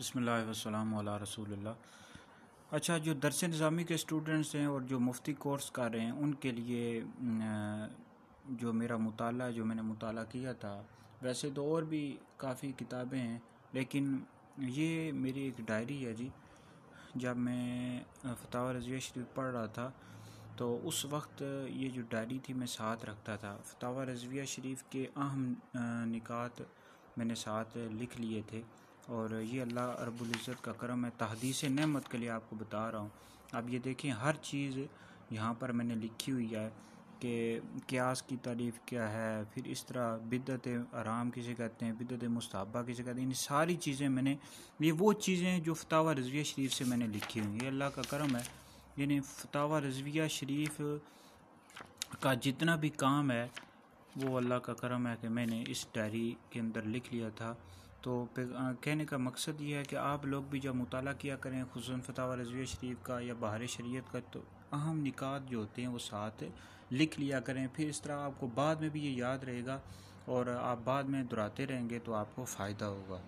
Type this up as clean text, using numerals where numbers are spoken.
बिस्मिल्लाह वस्सलामु अला रसूलिल्लाह। अच्छा, जो दरस निज़ामी के स्टूडेंट्स हैं और जो मुफ्ती कोर्स कर रहे हैं उनके लिए जो मेरा मुताला जो मैंने मुताला किया था, वैसे तो और भी काफ़ी किताबें हैं, लेकिन ये मेरी एक डायरी है जी। जब मैं फतावा रज़विया शरीफ पढ़ रहा था तो उस वक्त ये जो डायरी थी मैं साथ रखता था। फतावा रज़विया शरीफ के अहम निकात मैंने साथ लिख लिए थे और ये अल्लाह रब्बुल इज़्ज़त का करम है। तहदीस नेमत के लिए आपको बता रहा हूँ। अब ये देखें, हर चीज़ यहाँ पर मैंने लिखी हुई है कि क़ियास की तारीफ़ क्या है, फिर इस तरह बिदअत आराम किसे कहते हैं, बिदअत मुस्तहब्बा किसे कहते हैं। इन सारी चीज़ें मैंने, ये वो चीज़ें जो फतावा रज़विया शरीफ से मैंने लिखी हुई, ये अल्लाह का करम है। यानी फतावा रज़विया शरीफ का जितना भी काम है वो अल्लाह का करम है कि मैंने इस डायरी के अंदर लिख लिया था। तो कहने का मकसद ये है कि आप लोग भी जब मुताला किया करें खुसूसन फतावा रज़विया शरीफ का या बहार शरीयत का, तो अहम निकात जो होते हैं वो साथ लिख लिया करें। फिर इस तरह आपको बाद में भी ये याद रहेगा और आप बाद में दोहराते रहेंगे तो आपको फ़ायदा होगा।